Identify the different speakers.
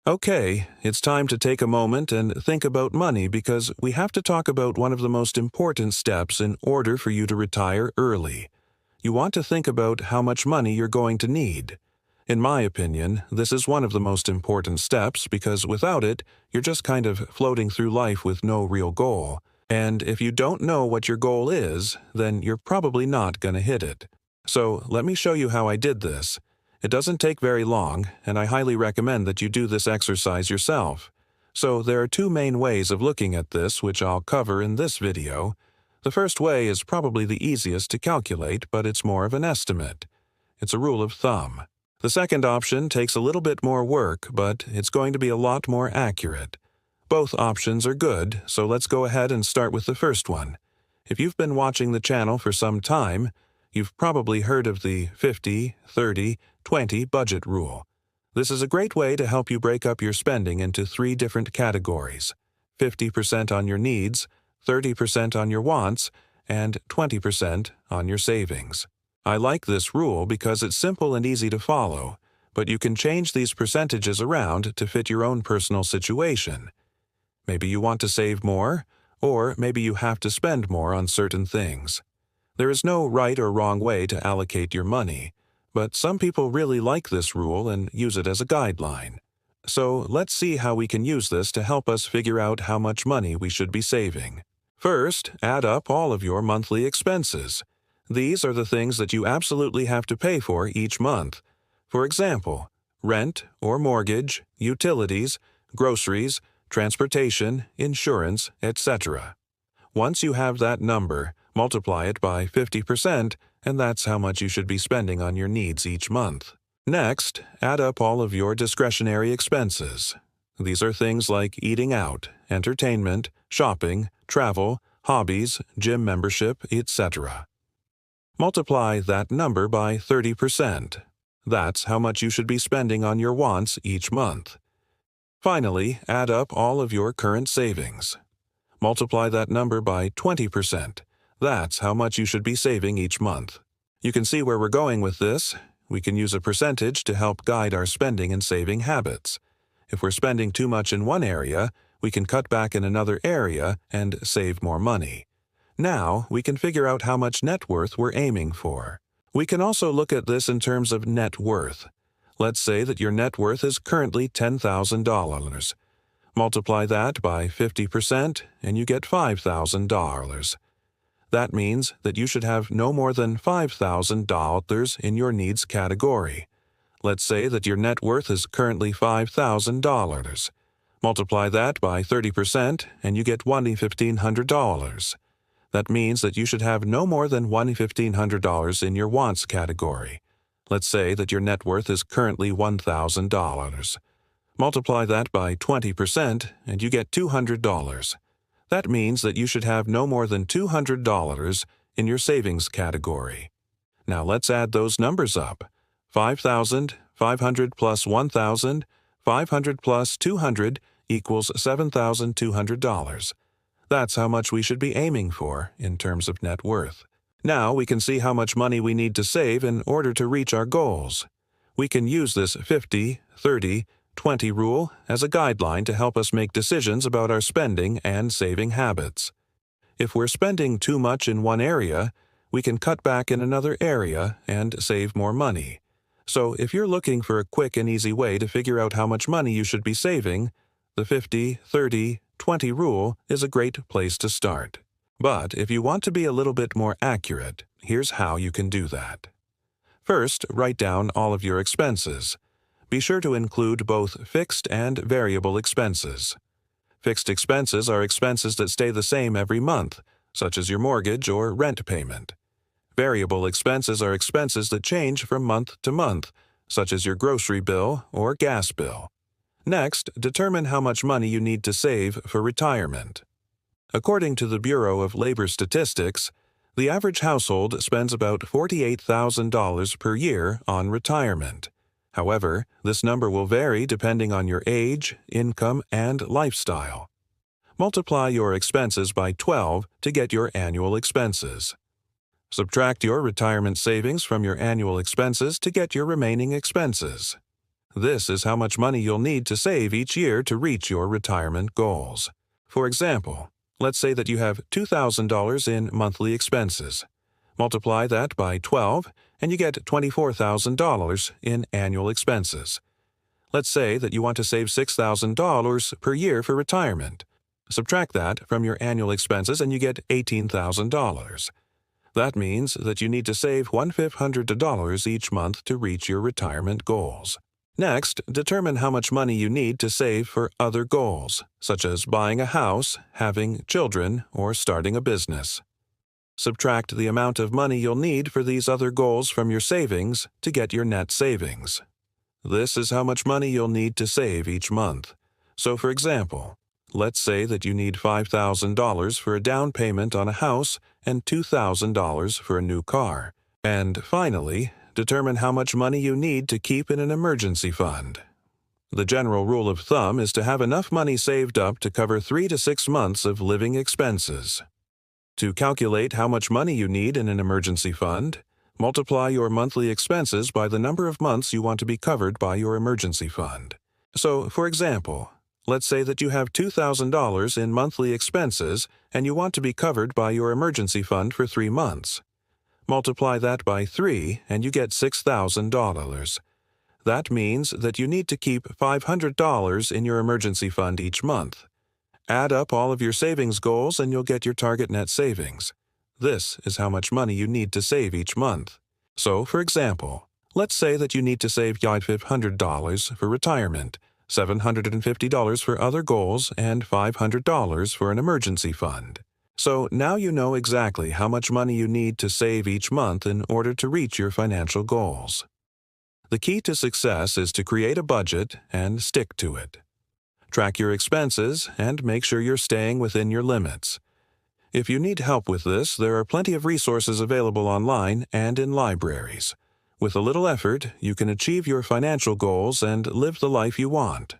Speaker 1: Okay, it's time to take a moment and think about money because we have to talk about one of the most important steps in order for you to retire early. You want to think about how much money you're going to need. In my opinion, this is one of the most important steps because without it, you're just kind of floating through life with no real goal. And if you don't know what your goal is, then you're probably not going to hit it. So let me show you how I did this. It doesn't take very long, and I highly recommend that you do this exercise yourself. So there are two main ways of looking at this, which I'll cover in this video. The first way is probably the easiest to calculate, but it's more of an estimate. It's a rule of thumb. The second option takes a little bit more work, but it's going to be a lot more accurate. Both options are good, so let's go ahead and start with the first one. If you've been watching the channel for some time, you've probably heard of the 50, 30, 20 budget rule. This is a great way to help you break up your spending into three different categories: 50% on your needs, 30% on your wants, and 20% on your savings. I like this rule because it's simple and easy to follow, but you can change these percentages around to fit your own personal situation. Maybe you want to save more, or maybe you have to spend more on certain things. There is no right or wrong way to allocate your money, but some people really like this rule and use it as a guideline. So let's see how we can use this to help us figure out how much money we should be saving. First, add up all of your monthly expenses. These are the things that you absolutely have to pay for each month. For example, rent or mortgage, utilities, groceries, transportation, insurance, etc. Once you have that number, multiply it by 50%, and that's how much you should be spending on your needs each month. Next, add up all of your discretionary expenses. These are things like eating out, entertainment, shopping, travel, hobbies, gym membership, etc. Multiply that number by 30%. That's how much you should be spending on your wants each month. Finally, add up all of your current savings. Multiply that number by 20%. That's how much you should be saving each month. You can see where we're going with this. We can use a percentage to help guide our spending and saving habits. If we're spending too much in one area, we can cut back in another area and save more money. Now, we can figure out how much net worth we're aiming for. We can also look at this in terms of net worth. Let's say that your net worth is currently $10,000. Multiply that by 50% and you get $5,000. That means that you should have no more than $5,000 in your needs category. Let's say that your net worth is currently $5,000. Multiply that by 30% and you get $1,500. That means that you should have no more than $1,500 in your wants category. Let's say that your net worth is currently $1,000. Multiply that by 20% and you get $200. That means that you should have no more than $200 in your savings category. Now let's add those numbers up. 5,000, 500 plus 1,000, 500 plus 200 equals $7,200. That's how much we should be aiming for in terms of net worth. Now we can see how much money we need to save in order to reach our goals. We can use this 50, 30, 20 rule as a guideline to help us make decisions about our spending and saving habits. If we're spending too much in one area, we can cut back in another area and save more money. So if you're looking for a quick and easy way to figure out how much money you should be saving, the 50, 30, 20 rule is a great place to start. But if you want to be a little bit more accurate, here's how you can do that. First, write down all of your expenses. Be sure to include both fixed and variable expenses. Fixed expenses are expenses that stay the same every month, such as your mortgage or rent payment. Variable expenses are expenses that change from month to month, such as your grocery bill or gas bill. Next, determine how much money you need to save for retirement. According to the Bureau of Labor Statistics, the average household spends about $48,000 per year on retirement. However, this number will vary depending on your age, income, and lifestyle. Multiply your expenses by 12 to get your annual expenses. Subtract your retirement savings from your annual expenses to get your remaining expenses. This is how much money you'll need to save each year to reach your retirement goals. For example, let's say that you have $2,000 in monthly expenses. Multiply that by 12, and you get $24,000 in annual expenses. Let's say that you want to save $6,000 per year for retirement. Subtract that from your annual expenses and you get $18,000. That means that you need to save $1,500 each month to reach your retirement goals. Next, determine how much money you need to save for other goals, such as buying a house, having children, or starting a business. Subtract the amount of money you'll need for these other goals from your savings to get your net savings. This is how much money you'll need to save each month. So, for example, let's say that you need $5,000 for a down payment on a house and $2,000 for a new car. And finally, determine how much money you need to keep in an emergency fund. The general rule of thumb is to have enough money saved up to cover 3 to 6 months of living expenses. To calculate how much money you need in an emergency fund, multiply your monthly expenses by the number of months you want to be covered by your emergency fund. So, for example, let's say that you have $2,000 in monthly expenses and you want to be covered by your emergency fund for 3 months. Multiply that by 3 and you get $6,000. That means that you need to keep $500 in your emergency fund each month. Add up all of your savings goals and you'll get your target net savings. This is how much money you need to save each month. So, for example, let's say that you need to save $500 for retirement, $750 for other goals, and $500 for an emergency fund. So now you know exactly how much money you need to save each month in order to reach your financial goals. The key to success is to create a budget and stick to it. Track your expenses and make sure you're staying within your limits. If you need help with this, there are plenty of resources available online and in libraries. With a little effort, you can achieve your financial goals and live the life you want.